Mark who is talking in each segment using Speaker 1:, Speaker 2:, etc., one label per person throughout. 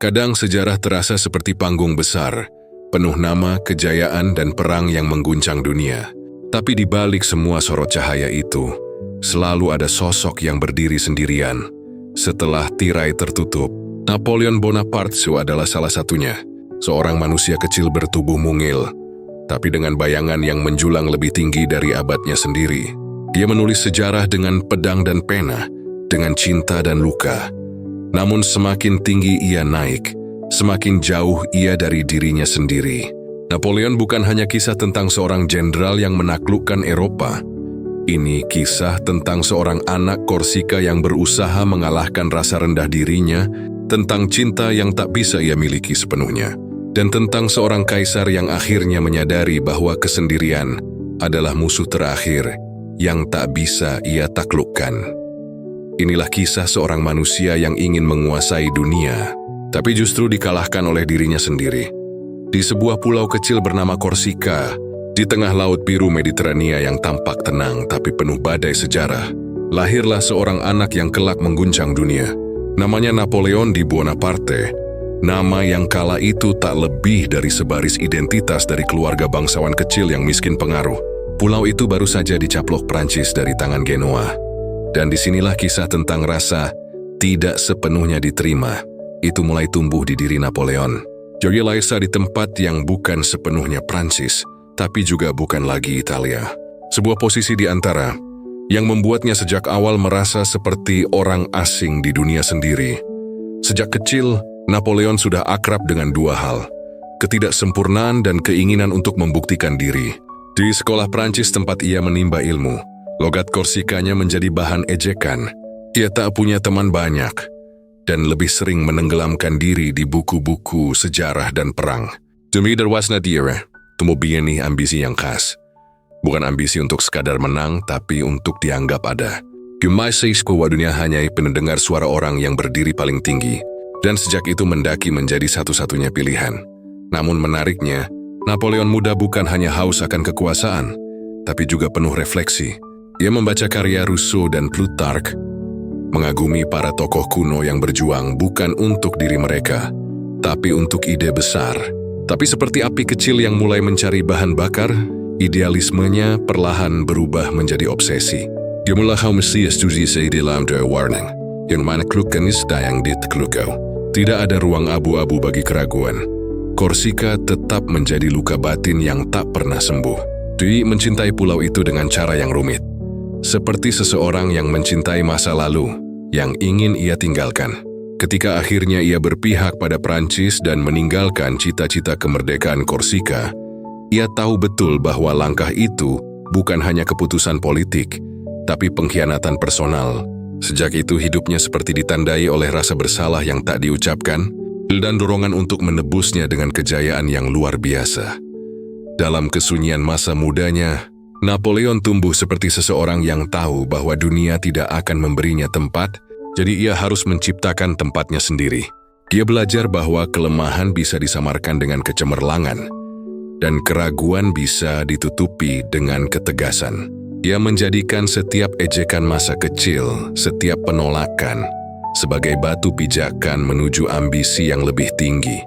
Speaker 1: Kadang sejarah terasa seperti panggung besar, penuh nama, kejayaan, dan perang yang mengguncang dunia. Tapi di balik semua sorot cahaya itu, selalu ada sosok yang berdiri sendirian. Setelah tirai tertutup, Napoleon Bonaparte adalah salah satunya. Seorang manusia kecil bertubuh mungil, tapi dengan bayangan yang menjulang lebih tinggi dari abadnya sendiri. Dia menulis sejarah dengan pedang dan pena, dengan cinta dan luka. Namun semakin tinggi ia naik, semakin jauh ia dari dirinya sendiri. Napoleon bukan hanya kisah tentang seorang jenderal yang menaklukkan Eropa. Ini kisah tentang seorang anak Korsika yang berusaha mengalahkan rasa rendah dirinya, tentang cinta yang tak bisa ia miliki sepenuhnya, dan tentang seorang kaisar yang akhirnya menyadari bahwa kesendirian adalah musuh terakhir yang tak bisa ia taklukkan. Inilah kisah seorang manusia yang ingin menguasai dunia, tapi justru dikalahkan oleh dirinya sendiri. Di sebuah pulau kecil bernama Korsika, di tengah laut biru Mediterania yang tampak tenang tapi penuh badai sejarah, lahirlah seorang anak yang kelak mengguncang dunia. Namanya Napoleon di Bonaparte, nama yang kala itu tak lebih dari sebaris identitas dari keluarga bangsawan kecil yang miskin pengaruh. Pulau itu baru saja dicaplok Prancis dari tangan Genoa. Dan disinilah kisah tentang rasa tidak sepenuhnya diterima itu mulai tumbuh di diri Napoleon. Jogi lahir di tempat yang bukan sepenuhnya Prancis, tapi juga bukan lagi Italia. Sebuah posisi di antara yang membuatnya sejak awal merasa seperti orang asing di dunia sendiri. Sejak kecil, Napoleon sudah akrab dengan dua hal: ketidaksempurnaan dan keinginan untuk membuktikan diri. Di sekolah Prancis tempat ia menimba ilmu, logat Korsikanya menjadi bahan ejekan. Ia tak punya teman banyak, dan lebih sering menenggelamkan diri di buku-buku sejarah dan perang. Demi derwasna dia, tumbuh-bieni ambisi yang khas. Bukan ambisi untuk sekadar menang, tapi untuk dianggap ada. Gemasih bahwa dunia hanya pendengar suara orang yang berdiri paling tinggi, dan sejak itu mendaki menjadi satu-satunya pilihan. Namun menariknya, Napoleon muda bukan hanya haus akan kekuasaan, tapi juga penuh refleksi. Ia membaca karya Rousseau dan Plutarch, mengagumi para tokoh kuno yang berjuang bukan untuk diri mereka, tapi untuk ide besar. Tapi seperti api kecil yang mulai mencari bahan bakar, idealismenya perlahan berubah menjadi obsesi. Dia mulai mesti studi dalam warning, yang mana klukan yang diteklukkau. Tidak ada ruang abu-abu bagi keraguan. Korsika tetap menjadi luka batin yang tak pernah sembuh. Dwi mencintai pulau itu dengan cara yang rumit. Seperti seseorang yang mencintai masa lalu, yang ingin ia tinggalkan. Ketika akhirnya ia berpihak pada Prancis dan meninggalkan cita-cita kemerdekaan Korsika, ia tahu betul bahwa langkah itu bukan hanya keputusan politik, tapi pengkhianatan personal. Sejak itu hidupnya seperti ditandai oleh rasa bersalah yang tak diucapkan, dan dorongan untuk menebusnya dengan kejayaan yang luar biasa. Dalam kesunyian masa mudanya, Napoleon tumbuh seperti seseorang yang tahu bahwa dunia tidak akan memberinya tempat, jadi ia harus menciptakan tempatnya sendiri. Dia belajar bahwa kelemahan bisa disamarkan dengan kecemerlangan, dan keraguan bisa ditutupi dengan ketegasan. Ia menjadikan setiap ejekan masa kecil, setiap penolakan, sebagai batu pijakan menuju ambisi yang lebih tinggi.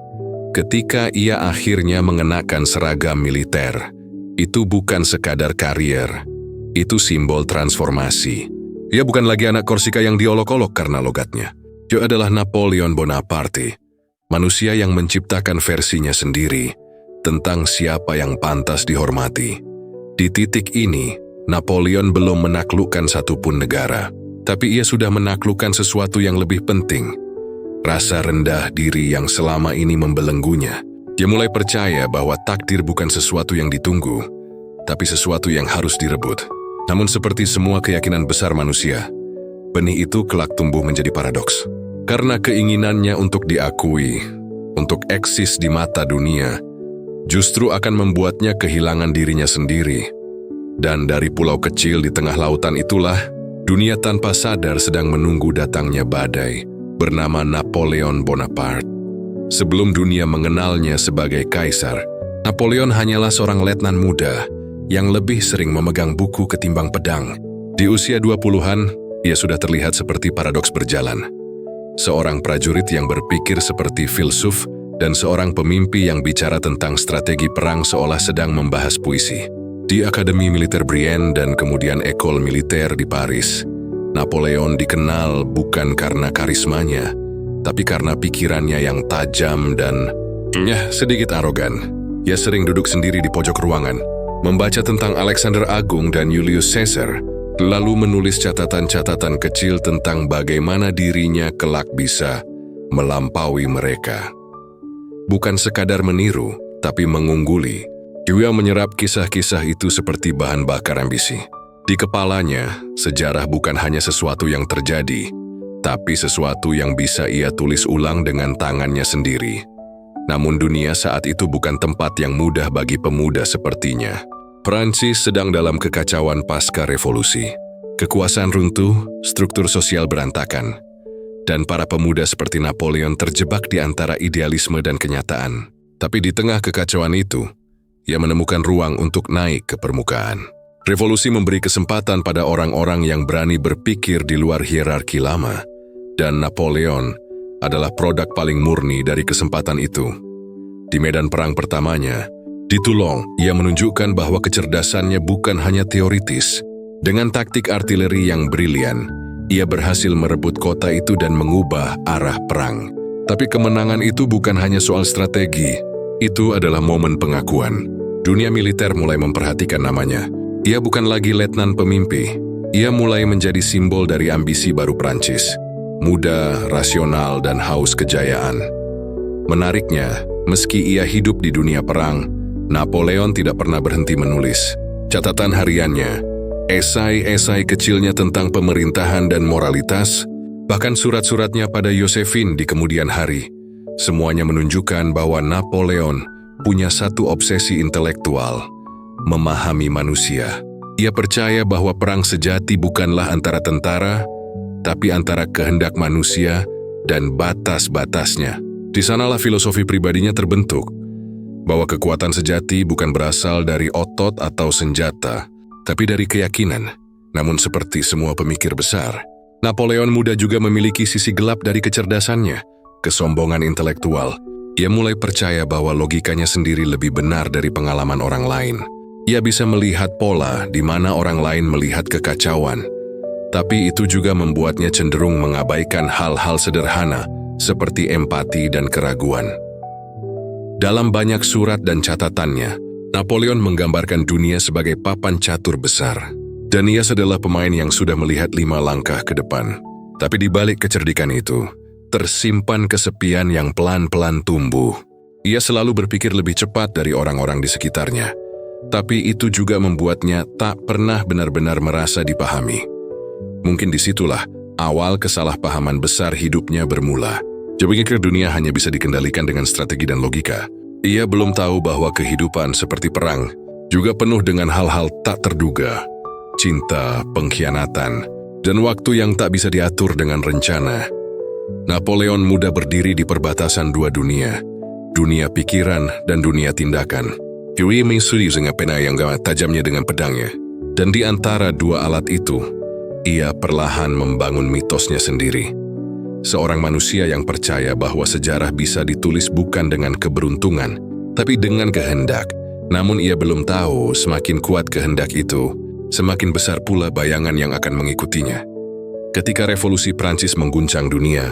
Speaker 1: Ketika ia akhirnya mengenakan seragam militer, itu bukan sekadar karier, itu simbol transformasi. Ia bukan lagi anak Korsika yang diolok-olok karena logatnya. Dia adalah Napoleon Bonaparte, manusia yang menciptakan versinya sendiri tentang siapa yang pantas dihormati. Di titik ini, Napoleon belum menaklukkan satupun negara, tapi ia sudah menaklukkan sesuatu yang lebih penting, rasa rendah diri yang selama ini membelenggunya. Dia mulai percaya bahwa takdir bukan sesuatu yang ditunggu, tapi sesuatu yang harus direbut. Namun seperti semua keyakinan besar manusia, benih itu kelak tumbuh menjadi paradoks. Karena keinginannya untuk diakui, untuk eksis di mata dunia, justru akan membuatnya kehilangan dirinya sendiri. Dan dari pulau kecil di tengah lautan itulah, dunia tanpa sadar sedang menunggu datangnya badai bernama Napoleon Bonaparte. Sebelum dunia mengenalnya sebagai kaisar, Napoleon hanyalah seorang letnan muda yang lebih sering memegang buku ketimbang pedang. Di usia 20-an, ia sudah terlihat seperti paradoks berjalan. seorang prajurit yang berpikir seperti filsuf, dan seorang pemimpi yang bicara tentang strategi perang seolah sedang membahas puisi. Di Akademi Militer Brienne dan kemudian École Militaire di Paris, Napoleon dikenal bukan karena karismanya, tapi karena pikirannya yang tajam dan sedikit arogan. Ia sering duduk sendiri di pojok ruangan, membaca tentang Alexander Agung dan Julius Caesar, lalu menulis catatan-catatan kecil tentang bagaimana dirinya kelak bisa melampaui mereka. Bukan sekadar meniru, tapi mengungguli. Dia menyerap kisah-kisah itu seperti bahan bakar ambisi. Di kepalanya, sejarah bukan hanya sesuatu yang terjadi, tapi sesuatu yang bisa ia tulis ulang dengan tangannya sendiri. Namun dunia saat itu bukan tempat yang mudah bagi pemuda sepertinya. Prancis sedang dalam kekacauan pasca revolusi. Kekuasaan runtuh, struktur sosial berantakan, dan para pemuda seperti Napoleon terjebak di antara idealisme dan kenyataan. Tapi di tengah kekacauan itu, ia menemukan ruang untuk naik ke permukaan. Revolusi memberi kesempatan pada orang-orang yang berani berpikir di luar hierarki lama, dan Napoleon adalah produk paling murni dari kesempatan itu. Di medan perang pertamanya, di Toulon, ia menunjukkan bahwa kecerdasannya bukan hanya teoritis. Dengan taktik artileri yang brilian, ia berhasil merebut kota itu dan mengubah arah perang. Tapi kemenangan itu bukan hanya soal strategi, itu adalah momen pengakuan. Dunia militer mulai memperhatikan namanya. Ia bukan lagi letnan pemimpi, ia mulai menjadi simbol dari ambisi baru Prancis. Muda, rasional, dan haus kejayaan. Menariknya, meski ia hidup di dunia perang, Napoleon tidak pernah berhenti menulis. Catatan hariannya, esai-esai kecilnya tentang pemerintahan dan moralitas, bahkan surat-suratnya pada Josephine di kemudian hari, semuanya menunjukkan bahwa Napoleon punya satu obsesi intelektual, memahami manusia. Ia percaya bahwa perang sejati bukanlah antara tentara, tapi antara kehendak manusia dan batas-batasnya. Di sanalah filosofi pribadinya terbentuk, bahwa kekuatan sejati bukan berasal dari otot atau senjata, tapi dari keyakinan. Namun seperti semua pemikir besar, Napoleon muda juga memiliki sisi gelap dari kecerdasannya, kesombongan intelektual. Ia mulai percaya bahwa logikanya sendiri lebih benar dari pengalaman orang lain. Ia bisa melihat pola di mana orang lain melihat kekacauan, tapi itu juga membuatnya cenderung mengabaikan hal-hal sederhana seperti empati dan keraguan. Dalam banyak surat dan catatannya, Napoleon menggambarkan dunia sebagai papan catur besar, dan ia adalah pemain yang sudah melihat 5 langkah ke depan. Tapi di balik kecerdikan itu, tersimpan kesepian yang pelan-pelan tumbuh. Ia selalu berpikir lebih cepat dari orang-orang di sekitarnya, tapi itu juga membuatnya tak pernah benar-benar merasa dipahami. Mungkin disitulah awal kesalahpahaman besar hidupnya bermula. Dia pikir dunia hanya bisa dikendalikan dengan strategi dan logika. Ia belum tahu bahwa kehidupan seperti perang juga penuh dengan hal-hal tak terduga. Cinta, pengkhianatan, dan waktu yang tak bisa diatur dengan rencana. Napoleon muda berdiri di perbatasan dua dunia, dunia pikiran dan dunia tindakan. Ia menyusuri dengan pena yang tajamnya dengan pedangnya. Dan di antara dua alat itu, ia perlahan membangun mitosnya sendiri. Seorang manusia yang percaya bahwa sejarah bisa ditulis bukan dengan keberuntungan, tapi dengan kehendak. Namun ia belum tahu semakin kuat kehendak itu, semakin besar pula bayangan yang akan mengikutinya. Ketika revolusi Prancis mengguncang dunia,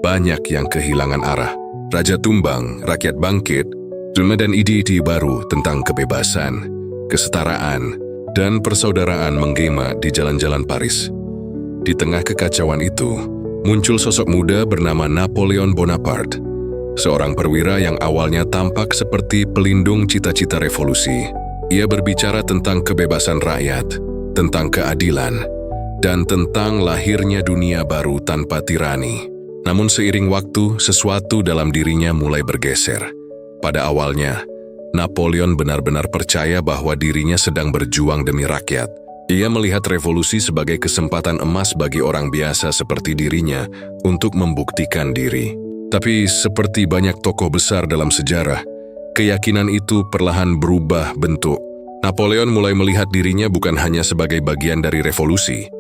Speaker 1: banyak yang kehilangan arah. Raja tumbang, rakyat bangkit, dan ide-ide baru tentang kebebasan, kesetaraan, dan persaudaraan menggema di jalan-jalan Paris. Di tengah kekacauan itu, muncul sosok muda bernama Napoleon Bonaparte, seorang perwira yang awalnya tampak seperti pelindung cita-cita revolusi. Ia berbicara tentang kebebasan rakyat, tentang keadilan, dan tentang lahirnya dunia baru tanpa tirani. Namun seiring waktu, sesuatu dalam dirinya mulai bergeser. Pada awalnya, Napoleon benar-benar percaya bahwa dirinya sedang berjuang demi rakyat. Ia melihat revolusi sebagai kesempatan emas bagi orang biasa seperti dirinya untuk membuktikan diri. Tapi seperti banyak tokoh besar dalam sejarah, keyakinan itu perlahan berubah bentuk. Napoleon mulai melihat dirinya bukan hanya sebagai bagian dari revolusi,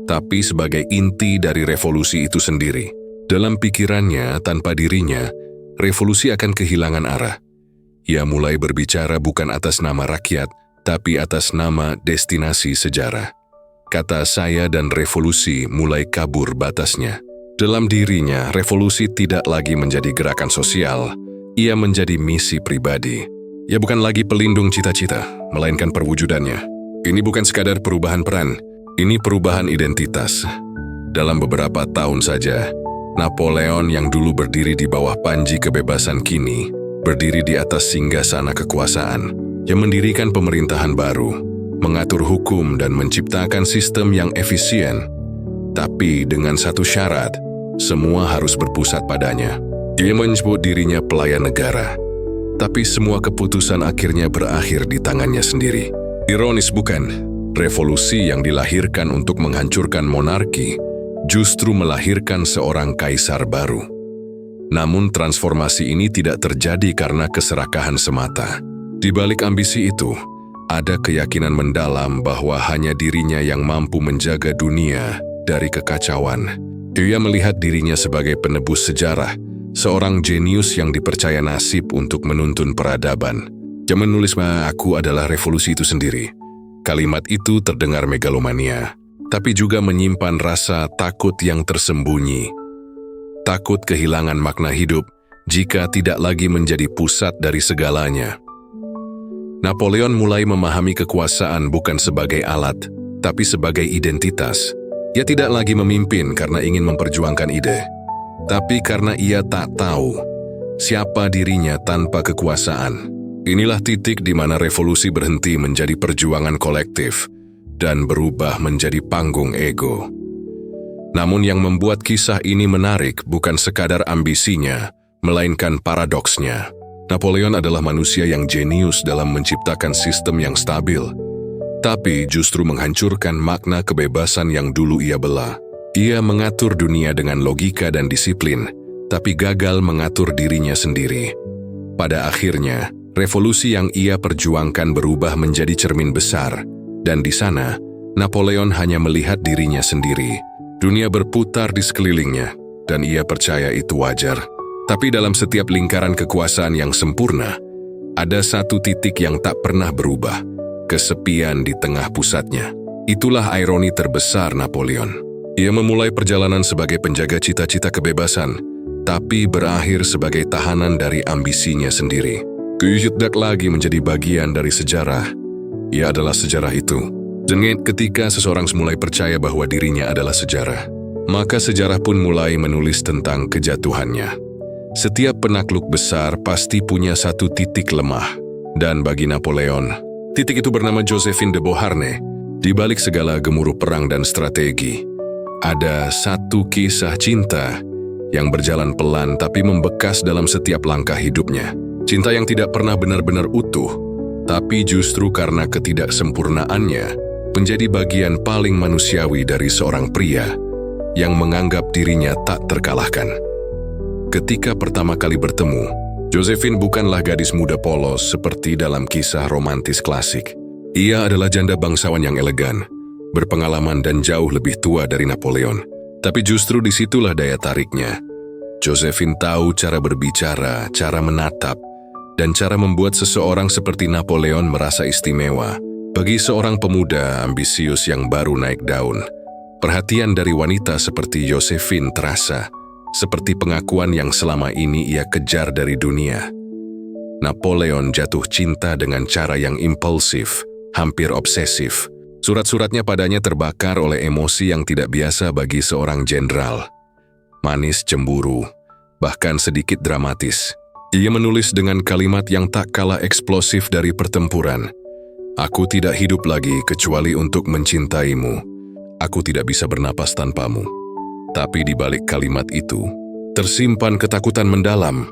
Speaker 1: tapi sebagai inti dari revolusi itu sendiri. Dalam pikirannya, tanpa dirinya, revolusi akan kehilangan arah. Ia mulai berbicara bukan atas nama rakyat, tapi atas nama destinasi sejarah. Kata saya dan revolusi mulai kabur batasnya. Dalam dirinya, revolusi tidak lagi menjadi gerakan sosial, ia menjadi misi pribadi. Ia bukan lagi pelindung cita-cita, melainkan perwujudannya. Ini bukan sekadar perubahan peran, ini perubahan identitas. Dalam beberapa tahun saja, Napoleon yang dulu berdiri di bawah panji kebebasan kini berdiri di atas singgasana kekuasaan yang mendirikan pemerintahan baru, mengatur hukum dan menciptakan sistem yang efisien. Tapi dengan satu syarat, semua harus berpusat padanya. Dia menyebut dirinya pelayan negara, tapi semua keputusan akhirnya berakhir di tangannya sendiri. Ironis bukan? Revolusi yang dilahirkan untuk menghancurkan monarki justru melahirkan seorang kaisar baru. Namun transformasi ini tidak terjadi karena keserakahan semata. Di balik ambisi itu, ada keyakinan mendalam bahwa hanya dirinya yang mampu menjaga dunia dari kekacauan. Dia melihat dirinya sebagai penebus sejarah, seorang jenius yang dipercaya nasib untuk menuntun peradaban. Dia menulis bahwa aku adalah revolusi itu sendiri. Kalimat itu terdengar megalomania, tapi juga menyimpan rasa takut yang tersembunyi. Takut kehilangan makna hidup jika tidak lagi menjadi pusat dari segalanya. Napoleon mulai memahami kekuasaan bukan sebagai alat, tapi sebagai identitas. Ia tidak lagi memimpin karena ingin memperjuangkan ide, tapi karena ia tak tahu siapa dirinya tanpa kekuasaan. Inilah titik di mana revolusi berhenti menjadi perjuangan kolektif dan berubah menjadi panggung ego. Namun yang membuat kisah ini menarik bukan sekadar ambisinya, melainkan paradoksnya. Napoleon adalah manusia yang jenius dalam menciptakan sistem yang stabil, tapi justru menghancurkan makna kebebasan yang dulu ia bela. Ia mengatur dunia dengan logika dan disiplin, tapi gagal mengatur dirinya sendiri. Pada akhirnya, revolusi yang ia perjuangkan berubah menjadi cermin besar, dan di sana, Napoleon hanya melihat dirinya sendiri. Dunia berputar di sekelilingnya, dan ia percaya itu wajar. Tapi dalam setiap lingkaran kekuasaan yang sempurna, ada satu titik yang tak pernah berubah, kesepian di tengah pusatnya. Itulah ironi terbesar Napoleon. Ia memulai perjalanan sebagai penjaga cita-cita kebebasan, tapi berakhir sebagai tahanan dari ambisinya sendiri. Tidak lagi menjadi bagian dari sejarah. Ia adalah sejarah itu. Dan ketika seseorang mulai percaya bahwa dirinya adalah sejarah, maka sejarah pun mulai menulis tentang kejatuhannya. Setiap penakluk besar pasti punya satu titik lemah. Dan bagi Napoleon, titik itu bernama Joséphine de Beauharnais. Di balik segala gemuruh perang dan strategi, ada satu kisah cinta yang berjalan pelan tapi membekas dalam setiap langkah hidupnya. Cinta yang tidak pernah benar-benar utuh, tapi justru karena ketidaksempurnaannya, menjadi bagian paling manusiawi dari seorang pria yang menganggap dirinya tak terkalahkan. Ketika pertama kali bertemu, Joséphine bukanlah gadis muda polos seperti dalam kisah romantis klasik. Ia adalah janda bangsawan yang elegan, berpengalaman dan jauh lebih tua dari Napoleon. Tapi justru disitulah daya tariknya. Joséphine tahu cara berbicara, cara menatap, dan cara membuat seseorang seperti Napoleon merasa istimewa. Bagi seorang pemuda ambisius yang baru naik daun, perhatian dari wanita seperti Joséphine terasa seperti pengakuan yang selama ini ia kejar dari dunia. Napoleon jatuh cinta dengan cara yang impulsif, hampir obsesif. Surat-suratnya padanya terbakar oleh emosi yang tidak biasa bagi seorang jenderal. Manis, cemburu, bahkan sedikit dramatis. Ia menulis dengan kalimat yang tak kalah eksplosif dari pertempuran. Aku tidak hidup lagi kecuali untuk mencintaimu. Aku tidak bisa bernapas tanpamu. Tapi di balik kalimat itu, tersimpan ketakutan mendalam.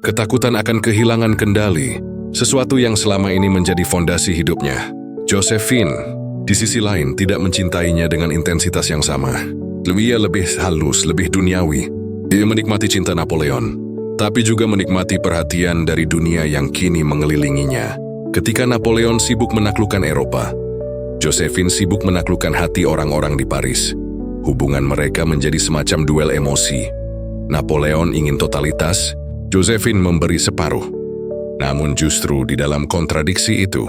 Speaker 1: Ketakutan akan kehilangan kendali, sesuatu yang selama ini menjadi fondasi hidupnya. Joséphine, di sisi lain, tidak mencintainya dengan intensitas yang sama. Ia lebih halus, lebih duniawi. Dia menikmati cinta Napoleon, tapi juga menikmati perhatian dari dunia yang kini mengelilinginya. Ketika Napoleon sibuk menaklukkan Eropa, Joséphine sibuk menaklukkan hati orang-orang di Paris. Hubungan mereka menjadi semacam duel emosi. Napoleon ingin totalitas, Josephine memberi separuh. Namun justru di dalam kontradiksi itu,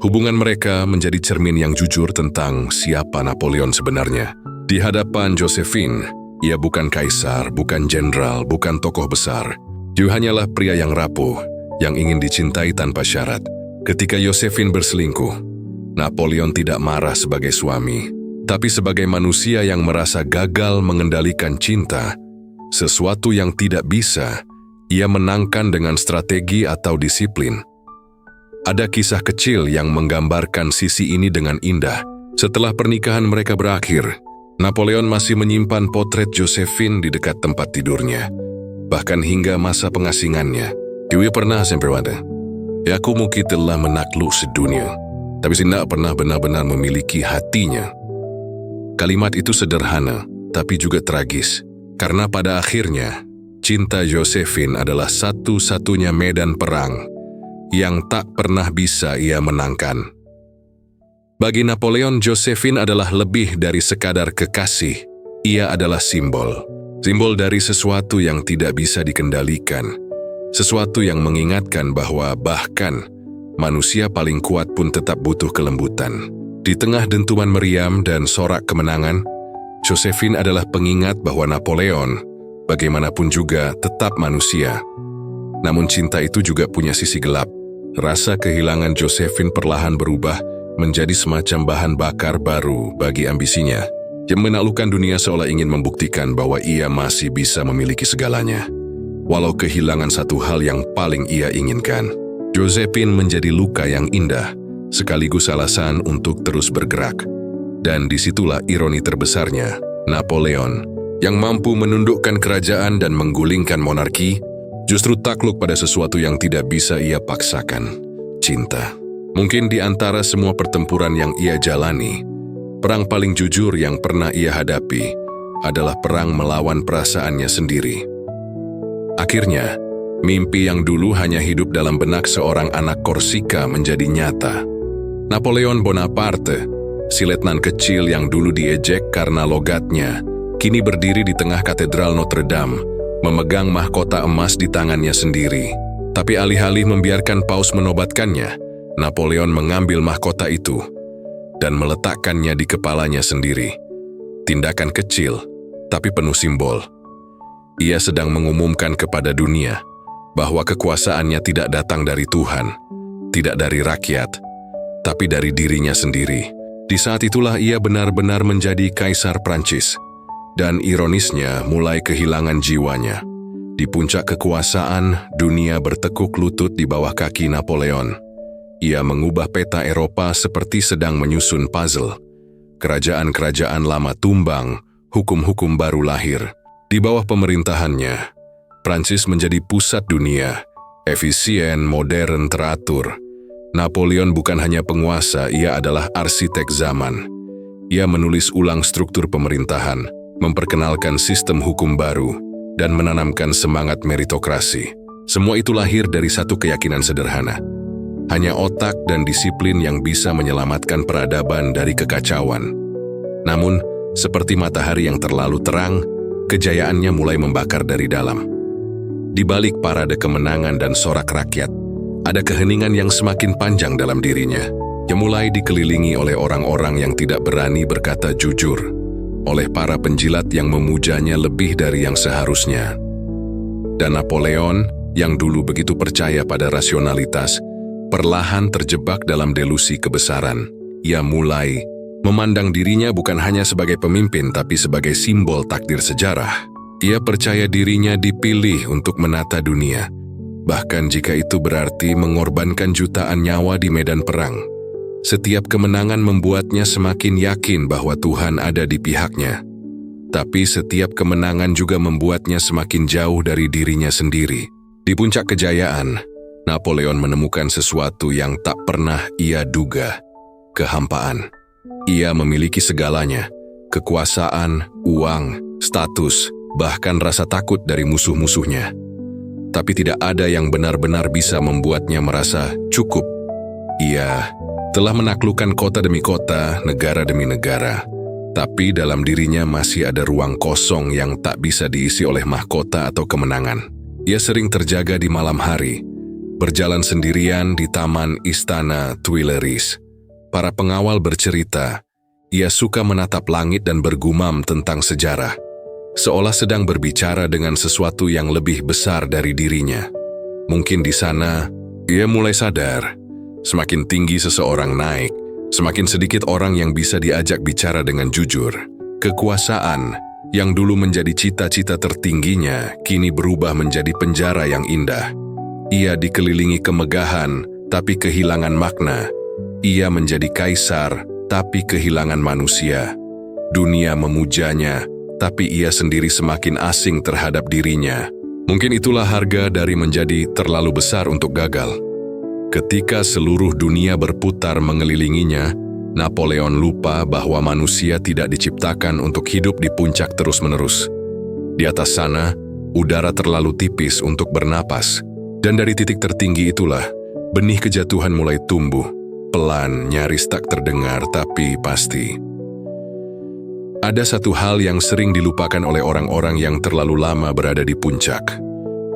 Speaker 1: hubungan mereka menjadi cermin yang jujur tentang siapa Napoleon sebenarnya. Di hadapan Josephine, ia bukan kaisar, bukan jenderal, bukan tokoh besar. Dia hanyalah pria yang rapuh, yang ingin dicintai tanpa syarat. Ketika Josephine berselingkuh, Napoleon tidak marah sebagai suami, tapi sebagai manusia yang merasa gagal mengendalikan cinta, sesuatu yang tidak bisa ia menangkan dengan strategi atau disiplin. Ada kisah kecil yang menggambarkan sisi ini dengan indah. Setelah pernikahan mereka berakhir, Napoleon masih menyimpan potret Josephine di dekat tempat tidurnya. Bahkan hingga masa pengasingannya, dia pernah semperwada. Ya, aku mungkin telah menakluk sedunia, tapi tidak pernah benar-benar memiliki hatinya. Kalimat itu sederhana, tapi juga tragis. Karena pada akhirnya, cinta Josephine adalah satu-satunya medan perang yang tak pernah bisa ia menangkan. Bagi Napoleon, Josephine adalah lebih dari sekadar kekasih. Ia adalah simbol. Simbol dari sesuatu yang tidak bisa dikendalikan. Sesuatu yang mengingatkan bahwa bahkan manusia paling kuat pun tetap butuh kelembutan. Di tengah dentuman meriam dan sorak kemenangan, Josephine adalah pengingat bahwa Napoleon, bagaimanapun juga, tetap manusia. Namun cinta itu juga punya sisi gelap. Rasa kehilangan Josephine perlahan berubah menjadi semacam bahan bakar baru bagi ambisinya, yang menaklukkan dunia seolah ingin membuktikan bahwa ia masih bisa memiliki segalanya. Walau kehilangan satu hal yang paling ia inginkan, Josephine menjadi luka yang indah, sekaligus alasan untuk terus bergerak. Dan disitulah ironi terbesarnya, Napoleon, yang mampu menundukkan kerajaan dan menggulingkan monarki, justru takluk pada sesuatu yang tidak bisa ia paksakan, cinta. Mungkin di antara semua pertempuran yang ia jalani, perang paling jujur yang pernah ia hadapi adalah perang melawan perasaannya sendiri. Akhirnya, mimpi yang dulu hanya hidup dalam benak seorang anak Korsika menjadi nyata. Napoleon Bonaparte, si letnan kecil yang dulu diejek karena logatnya, kini berdiri di tengah katedral Notre Dame, memegang mahkota emas di tangannya sendiri. Tapi alih-alih membiarkan paus menobatkannya, Napoleon mengambil mahkota itu dan meletakkannya di kepalanya sendiri. Tindakan kecil, tapi penuh simbol. Ia sedang mengumumkan kepada dunia bahwa kekuasaannya tidak datang dari Tuhan, tidak dari rakyat, tapi dari dirinya sendiri. Di saat itulah ia benar-benar menjadi Kaisar Prancis, dan ironisnya mulai kehilangan jiwanya. Di puncak kekuasaan, dunia bertekuk lutut di bawah kaki Napoleon. Ia mengubah peta Eropa seperti sedang menyusun puzzle. Kerajaan-kerajaan lama tumbang, hukum-hukum baru lahir. Di bawah pemerintahannya, Prancis menjadi pusat dunia, efisien, modern, teratur. Napoleon bukan hanya penguasa, ia adalah arsitek zaman. Ia menulis ulang struktur pemerintahan, memperkenalkan sistem hukum baru, dan menanamkan semangat meritokrasi. Semua itu lahir dari satu keyakinan sederhana. Hanya otak dan disiplin yang bisa menyelamatkan peradaban dari kekacauan. Namun, seperti matahari yang terlalu terang, kejayaannya mulai membakar dari dalam. Di balik parade kemenangan dan sorak rakyat, ada keheningan yang semakin panjang dalam dirinya, yang mulai dikelilingi oleh orang-orang yang tidak berani berkata jujur, oleh para penjilat yang memujanya lebih dari yang seharusnya. Dan Napoleon, yang dulu begitu percaya pada rasionalitas, perlahan terjebak dalam delusi kebesaran. Ia mulai memandang dirinya bukan hanya sebagai pemimpin, tapi sebagai simbol takdir sejarah. Ia percaya dirinya dipilih untuk menata dunia, bahkan jika itu berarti mengorbankan jutaan nyawa di medan perang. Setiap kemenangan membuatnya semakin yakin bahwa Tuhan ada di pihaknya. Tapi setiap kemenangan juga membuatnya semakin jauh dari dirinya sendiri. Di puncak kejayaan, Napoleon menemukan sesuatu yang tak pernah ia duga, kehampaan. Ia memiliki segalanya, kekuasaan, uang, status, bahkan rasa takut dari musuh-musuhnya. Tapi tidak ada yang benar-benar bisa membuatnya merasa cukup. Ia telah menaklukkan kota demi kota, negara demi negara, Tapi dalam dirinya masih ada ruang kosong yang tak bisa diisi oleh mahkota atau kemenangan. Ia sering terjaga di malam hari, berjalan sendirian di taman istana Tuileries. Para pengawal bercerita, ia suka menatap langit dan bergumam tentang sejarah, seolah sedang berbicara dengan sesuatu yang lebih besar dari dirinya. Mungkin di sana, ia mulai sadar, semakin tinggi seseorang naik, semakin sedikit orang yang bisa diajak bicara dengan jujur. Kekuasaan yang dulu menjadi cita-cita tertingginya kini berubah menjadi penjara yang indah. Ia dikelilingi kemegahan, tapi kehilangan makna. Ia menjadi kaisar, tapi kehilangan manusia. Dunia memujanya, tapi ia sendiri semakin asing terhadap dirinya. Mungkin itulah harga dari menjadi terlalu besar untuk gagal. Ketika seluruh dunia berputar mengelilinginya, Napoleon lupa bahwa manusia tidak diciptakan untuk hidup di puncak terus-menerus. Di atas sana, udara terlalu tipis untuk bernapas, dan dari titik tertinggi itulah, benih kejatuhan mulai tumbuh. Pelan, nyaris tak terdengar, tapi pasti. Ada satu hal yang sering dilupakan oleh orang-orang yang terlalu lama berada di puncak.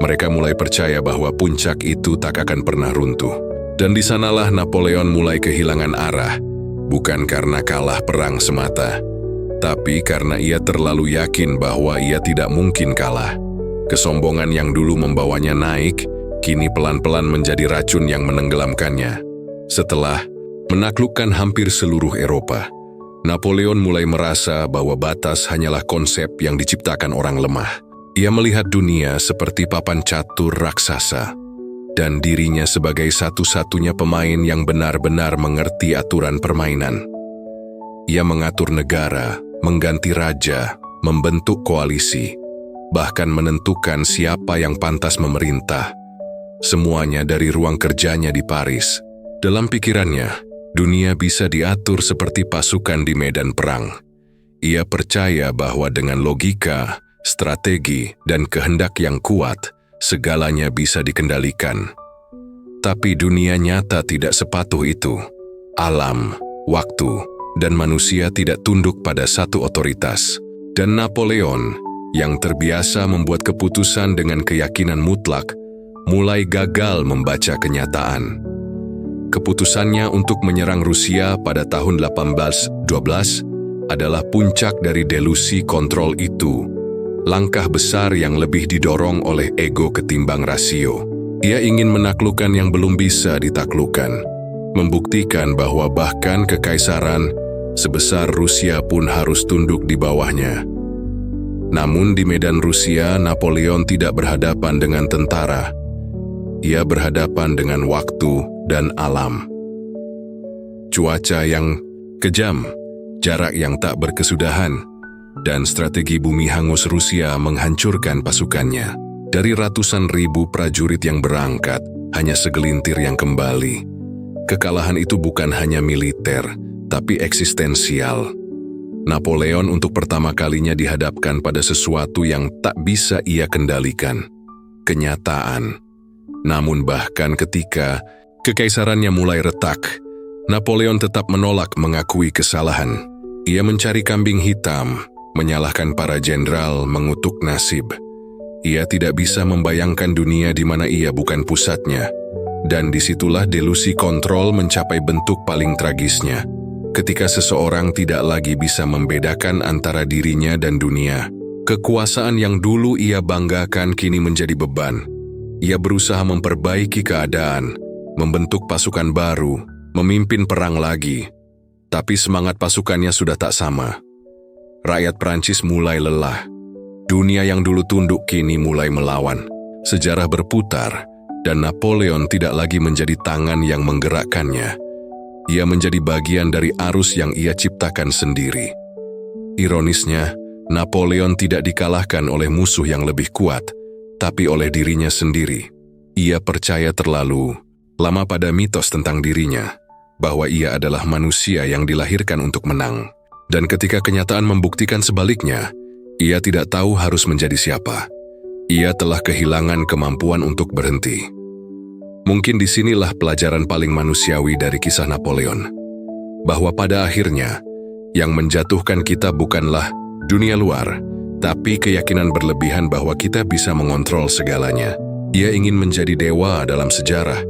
Speaker 1: Mereka mulai percaya bahwa puncak itu tak akan pernah runtuh. Dan di sanalah Napoleon mulai kehilangan arah, bukan karena kalah perang semata, tapi karena ia terlalu yakin bahwa ia tidak mungkin kalah. Kesombongan yang dulu membawanya naik, kini pelan-pelan menjadi racun yang menenggelamkannya. Setelah menaklukkan hampir seluruh Eropa, Napoleon mulai merasa bahwa batas hanyalah konsep yang diciptakan orang lemah. Ia melihat dunia seperti papan catur raksasa, dan dirinya sebagai satu-satunya pemain yang benar-benar mengerti aturan permainan. Ia mengatur negara, mengganti raja, membentuk koalisi, bahkan menentukan siapa yang pantas memerintah. Semuanya dari ruang kerjanya di Paris. Dalam pikirannya, dunia bisa diatur seperti pasukan di medan perang. Ia percaya bahwa dengan logika, strategi, dan kehendak yang kuat, segalanya bisa dikendalikan. Tapi dunia nyata tidak sepatuh itu. Alam, waktu, dan manusia tidak tunduk pada satu otoritas. Dan Napoleon, yang terbiasa membuat keputusan dengan keyakinan mutlak, mulai gagal membaca kenyataan. Keputusannya untuk menyerang Rusia pada tahun 1812 adalah puncak dari delusi kontrol itu. Langkah besar yang lebih didorong oleh ego ketimbang rasio. Ia ingin menaklukkan yang belum bisa ditaklukkan, membuktikan bahwa bahkan kekaisaran sebesar Rusia pun harus tunduk di bawahnya. Namun di medan Rusia, Napoleon tidak berhadapan dengan tentara. Ia berhadapan dengan waktu dan alam. Cuaca yang kejam, jarak yang tak berkesudahan, dan strategi bumi hangus Rusia menghancurkan pasukannya. Dari ratusan ribu prajurit yang berangkat, hanya segelintir yang kembali. Kekalahan itu bukan hanya militer, tapi eksistensial. Napoleon untuk pertama kalinya dihadapkan pada sesuatu yang tak bisa ia kendalikan. Kenyataan. Namun bahkan ketika kekaisarannya mulai retak, Napoleon tetap menolak mengakui kesalahan. Ia mencari kambing hitam, menyalahkan para jenderal, mengutuk nasib. Ia tidak bisa membayangkan dunia di mana ia bukan pusatnya. Dan disitulah delusi kontrol mencapai bentuk paling tragisnya. Ketika seseorang tidak lagi bisa membedakan antara dirinya dan dunia, kekuasaan yang dulu ia banggakan kini menjadi beban. Ia berusaha memperbaiki keadaan, membentuk pasukan baru, memimpin perang lagi. Tapi semangat pasukannya sudah tak sama. Rakyat Prancis mulai lelah. Dunia yang dulu tunduk kini mulai melawan. Sejarah berputar, dan Napoleon tidak lagi menjadi tangan yang menggerakkannya. Ia menjadi bagian dari arus yang ia ciptakan sendiri. Ironisnya, Napoleon tidak dikalahkan oleh musuh yang lebih kuat, tapi oleh dirinya sendiri. Ia percaya terlalu lama pada mitos tentang dirinya, bahwa ia adalah manusia yang dilahirkan untuk menang. Dan ketika kenyataan membuktikan sebaliknya, ia tidak tahu harus menjadi siapa. Ia telah kehilangan kemampuan untuk berhenti. Mungkin disinilah pelajaran paling manusiawi dari kisah Napoleon, bahwa pada akhirnya, Yang menjatuhkan kita bukanlah dunia luar, tapi keyakinan berlebihan bahwa kita bisa mengontrol segalanya. Ia ingin menjadi dewa dalam sejarah,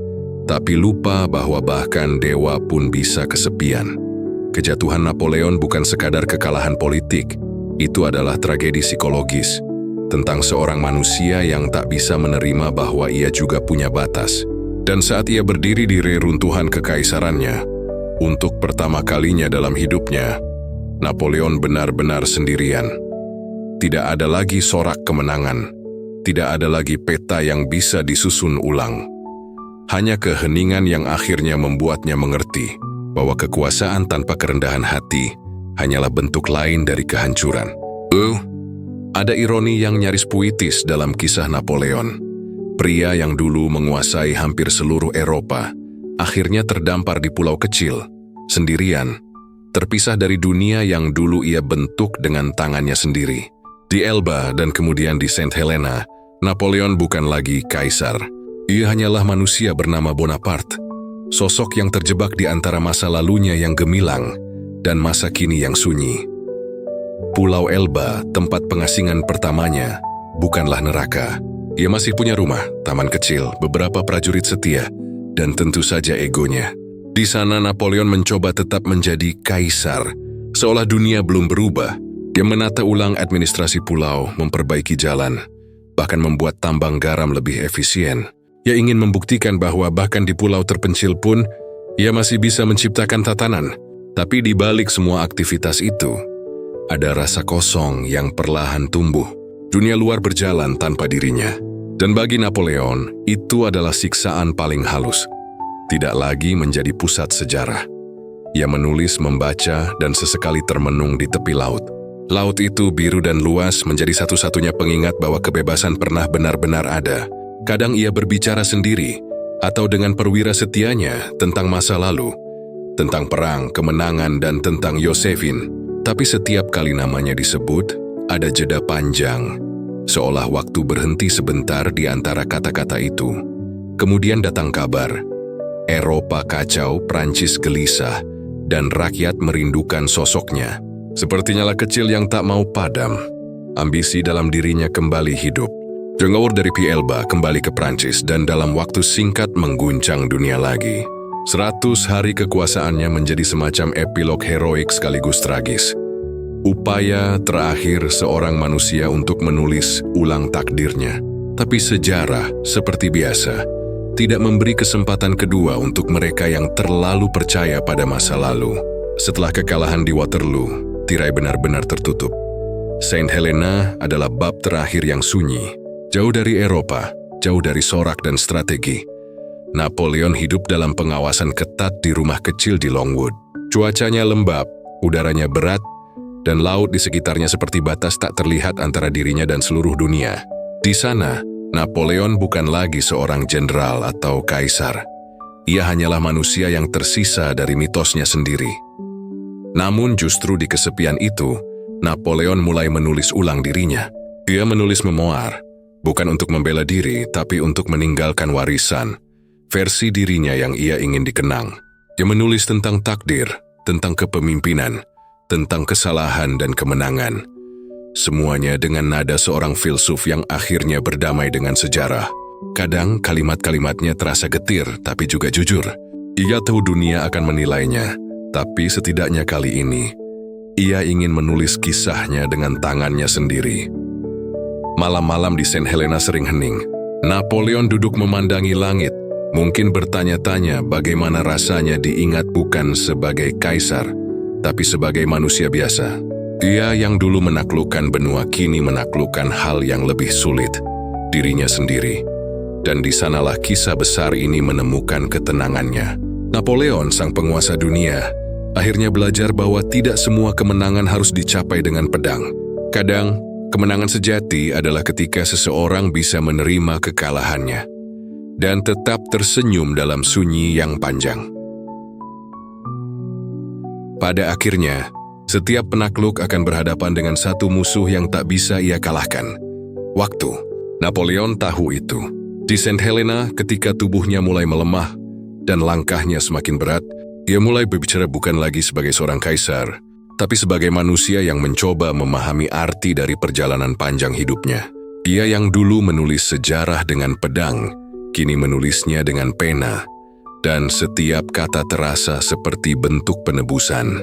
Speaker 1: tapi lupa bahwa bahkan dewa pun bisa kesepian. Kejatuhan Napoleon bukan sekadar kekalahan politik, itu adalah tragedi psikologis tentang seorang manusia yang tak bisa menerima bahwa ia juga punya batas. Dan saat ia berdiri di reruntuhan kekaisarannya, untuk pertama kalinya dalam hidupnya, Napoleon benar-benar sendirian. Tidak ada lagi sorak kemenangan, tidak ada lagi peta yang bisa disusun ulang. Hanya keheningan yang akhirnya membuatnya mengerti bahwa kekuasaan tanpa kerendahan hati hanyalah bentuk lain dari kehancuran. Ada ironi yang nyaris puitis dalam kisah Napoleon. Pria yang dulu menguasai hampir seluruh Eropa, akhirnya terdampar di pulau kecil, sendirian, terpisah dari dunia yang dulu ia bentuk dengan tangannya sendiri. Di Elba dan kemudian di Saint Helena, Napoleon bukan lagi kaisar. Ia hanyalah manusia bernama Bonaparte, sosok yang terjebak di antara masa lalunya yang gemilang dan masa kini yang sunyi. Pulau Elba, tempat pengasingan pertamanya, bukanlah neraka. Ia masih punya rumah, taman kecil, beberapa prajurit setia, dan tentu saja egonya. Di sana Napoleon mencoba tetap menjadi kaisar, seolah dunia belum berubah. Dia menata ulang administrasi pulau, memperbaiki jalan, bahkan membuat tambang garam lebih efisien. Ia ingin membuktikan bahwa bahkan di pulau terpencil pun, ia masih bisa menciptakan tatanan. Tapi di balik semua aktivitas itu, ada rasa kosong yang perlahan tumbuh. Dunia luar berjalan tanpa dirinya. Dan bagi Napoleon, itu adalah siksaan paling halus. Tidak lagi menjadi pusat sejarah. Ia menulis, membaca, dan sesekali termenung di tepi laut. Laut itu biru dan luas menjadi satu-satunya pengingat bahwa kebebasan pernah benar-benar ada. Kadang ia berbicara sendiri, atau dengan perwira setianya tentang masa lalu, tentang perang, kemenangan, dan tentang Josephine. Tapi setiap kali namanya disebut, ada jeda panjang, seolah waktu berhenti sebentar di antara kata-kata itu. Kemudian datang kabar. Eropa kacau, Prancis gelisah, dan rakyat merindukan sosoknya. Seperti nyala kecil yang tak mau padam, ambisi dalam dirinya kembali hidup. Jengaur dari Elba kembali ke Prancis dan dalam waktu singkat mengguncang dunia lagi. 100 hari kekuasaannya menjadi semacam epilog heroik sekaligus tragis. Upaya terakhir seorang manusia untuk menulis ulang takdirnya. Tapi sejarah, seperti biasa, tidak memberi kesempatan kedua untuk mereka yang terlalu percaya pada masa lalu. Setelah kekalahan di Waterloo, tirai benar-benar tertutup. Saint Helena adalah bab terakhir yang sunyi. Jauh dari Eropa, jauh dari sorak dan strategi. Napoleon hidup dalam pengawasan ketat di rumah kecil di Longwood. Cuacanya lembab, udaranya berat, dan laut di sekitarnya seperti batas tak terlihat antara dirinya dan seluruh dunia. Di sana, Napoleon bukan lagi seorang jenderal atau kaisar. Ia hanyalah manusia yang tersisa dari mitosnya sendiri. Namun justru di kesepian itu, Napoleon mulai menulis ulang dirinya. Ia menulis memoir, bukan untuk membela diri, tapi untuk meninggalkan warisan, versi dirinya yang ia ingin dikenang. Dia menulis tentang takdir, tentang kepemimpinan, tentang kesalahan dan kemenangan. Semuanya dengan nada seorang filsuf yang akhirnya berdamai dengan sejarah. Kadang kalimat-kalimatnya terasa getir, tapi juga jujur. Ia tahu dunia akan menilainya, tapi setidaknya kali ini, ia ingin menulis kisahnya dengan tangannya sendiri. Malam-malam di Saint Helena sering hening. Napoleon duduk memandangi langit, mungkin bertanya-tanya bagaimana rasanya diingat bukan sebagai kaisar, tapi sebagai manusia biasa. Dia yang dulu menaklukkan benua kini menaklukkan hal yang lebih sulit, dirinya sendiri. Dan di sanalah kisah besar ini menemukan ketenangannya. Napoleon, sang penguasa dunia, akhirnya belajar bahwa tidak semua kemenangan harus dicapai dengan pedang. Kadang, kemenangan sejati adalah ketika seseorang bisa menerima kekalahannya dan tetap tersenyum dalam sunyi yang panjang. Pada akhirnya, setiap penakluk akan berhadapan dengan satu musuh yang tak bisa ia kalahkan. Waktu. Napoleon tahu itu. Di Saint Helena, ketika tubuhnya mulai melemah dan langkahnya semakin berat, ia mulai berbicara bukan lagi sebagai seorang kaisar, tapi sebagai manusia yang mencoba memahami arti dari perjalanan panjang hidupnya. Ia yang dulu menulis sejarah dengan pedang, kini menulisnya dengan pena, dan setiap kata terasa seperti bentuk penebusan.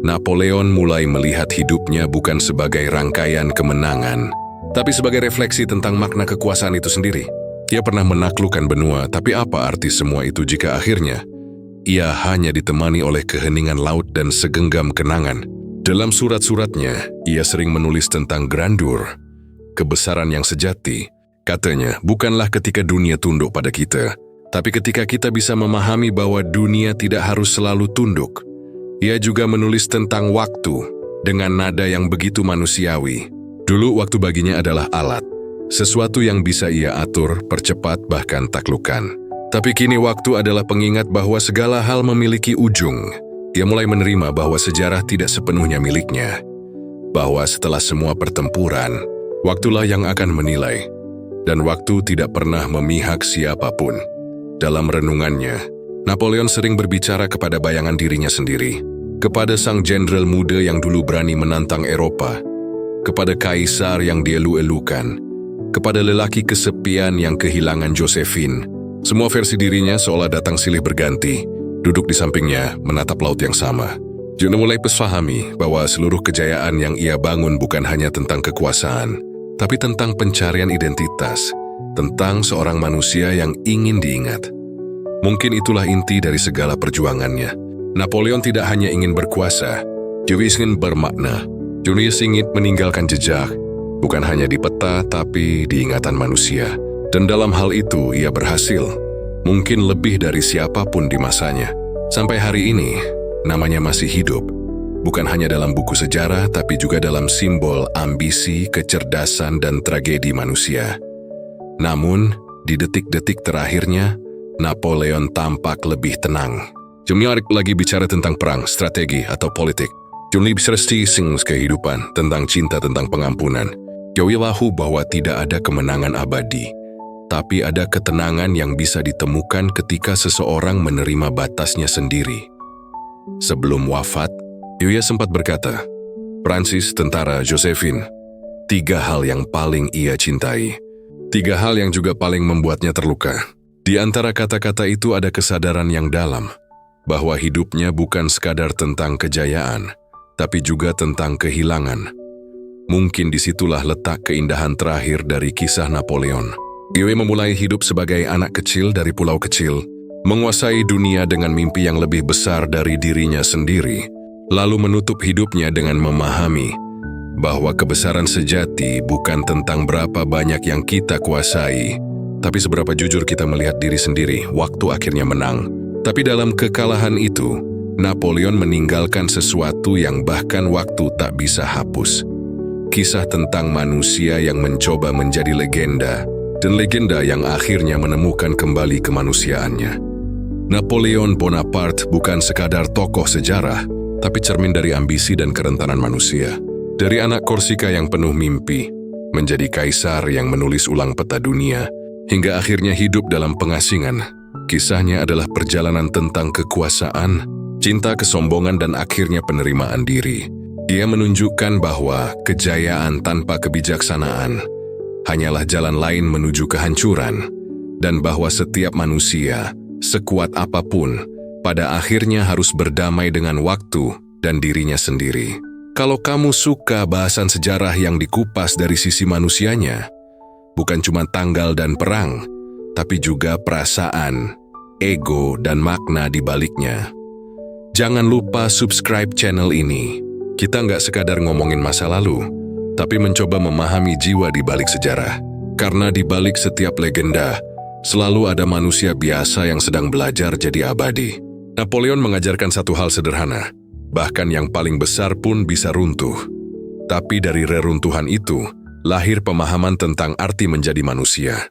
Speaker 1: Napoleon mulai melihat hidupnya bukan sebagai rangkaian kemenangan, tapi sebagai refleksi tentang makna kekuasaan itu sendiri. Ia pernah menaklukkan benua, tapi apa arti semua itu jika akhirnya ia hanya ditemani oleh keheningan laut dan segenggam kenangan? Dalam surat-suratnya, ia sering menulis tentang grandeur, kebesaran yang sejati. Katanya, bukanlah ketika dunia tunduk pada kita, tapi ketika kita bisa memahami bahwa dunia tidak harus selalu tunduk. Ia juga menulis tentang waktu dengan nada yang begitu manusiawi. Dulu waktu baginya adalah alat, sesuatu yang bisa ia atur, percepat, bahkan taklukkan. Tapi kini waktu adalah pengingat bahwa segala hal memiliki ujung. Ia mulai menerima bahwa sejarah tidak sepenuhnya miliknya, bahwa setelah semua pertempuran, waktulah yang akan menilai, dan waktu tidak pernah memihak siapapun. Dalam renungannya, Napoleon sering berbicara kepada bayangan dirinya sendiri, kepada sang jenderal muda yang dulu berani menantang Eropa, kepada kaisar yang dielu-elukan, kepada lelaki kesepian yang kehilangan Josephine. Semua versi dirinya seolah datang silih berganti, duduk di sampingnya, menatap laut yang sama. Juno mulai pahami bahwa seluruh kejayaan yang ia bangun bukan hanya tentang kekuasaan, tapi tentang pencarian identitas, tentang seorang manusia yang ingin diingat. Mungkin itulah inti dari segala perjuangannya. Napoleon tidak hanya ingin berkuasa, dia ingin bermakna. Julius ingin meninggalkan jejak, bukan hanya di peta tapi di ingatan manusia. Dan dalam hal itu ia berhasil, mungkin lebih dari siapapun di masanya. Sampai hari ini, namanya masih hidup, bukan hanya dalam buku sejarah tapi juga dalam simbol ambisi, kecerdasan, dan tragedi manusia. Namun, di detik-detik terakhirnya, Napoleon tampak lebih tenang. Jumlah lagi bicara tentang perang, strategi, atau politik. Jumlah bicara sing kehidupan, tentang cinta, tentang pengampunan. Yawilahu bahwa tidak ada kemenangan abadi, tapi ada ketenangan yang bisa ditemukan ketika seseorang menerima batasnya sendiri. Sebelum wafat, Yoya sempat berkata, Prancis, tentara, Josephine, 3 hal yang paling ia cintai. 3 hal yang juga paling membuatnya terluka. Di antara kata-kata itu ada kesadaran yang dalam, bahwa hidupnya bukan sekadar tentang kejayaan, tapi juga tentang kehilangan. Mungkin disitulah letak keindahan terakhir dari kisah Napoleon. Yoya memulai hidup sebagai anak kecil dari pulau kecil, menguasai dunia dengan mimpi yang lebih besar dari dirinya sendiri, lalu menutup hidupnya dengan memahami bahwa kebesaran sejati bukan tentang berapa banyak yang kita kuasai, tapi seberapa jujur kita melihat diri sendiri. Waktu akhirnya menang, tapi dalam kekalahan itu, Napoleon meninggalkan sesuatu yang bahkan waktu tak bisa hapus. Kisah tentang manusia yang mencoba menjadi legenda, dan legenda yang akhirnya menemukan kembali kemanusiaannya. Napoleon Bonaparte bukan sekadar tokoh sejarah, tapi cermin dari ambisi dan kerentanan manusia. Dari anak Korsika yang penuh mimpi, menjadi kaisar yang menulis ulang peta dunia, hingga akhirnya hidup dalam pengasingan. Kisahnya adalah perjalanan tentang kekuasaan, cinta, kesombongan, dan akhirnya penerimaan diri. Dia menunjukkan bahwa kejayaan tanpa kebijaksanaan hanyalah jalan lain menuju kehancuran, dan bahwa setiap manusia, sekuat apapun, pada akhirnya harus berdamai dengan waktu dan dirinya sendiri. Kalau kamu suka bahasan sejarah yang dikupas dari sisi manusianya, bukan cuma tanggal dan perang, tapi juga perasaan, ego, dan makna di baliknya. Jangan lupa subscribe channel ini. Kita nggak sekadar ngomongin masa lalu, tapi mencoba memahami jiwa di balik sejarah. Karena di balik setiap legenda, selalu ada manusia biasa yang sedang belajar jadi abadi. Napoleon mengajarkan satu hal sederhana, bahkan yang paling besar pun bisa runtuh. Tapi dari reruntuhan itu, lahir pemahaman tentang arti menjadi manusia.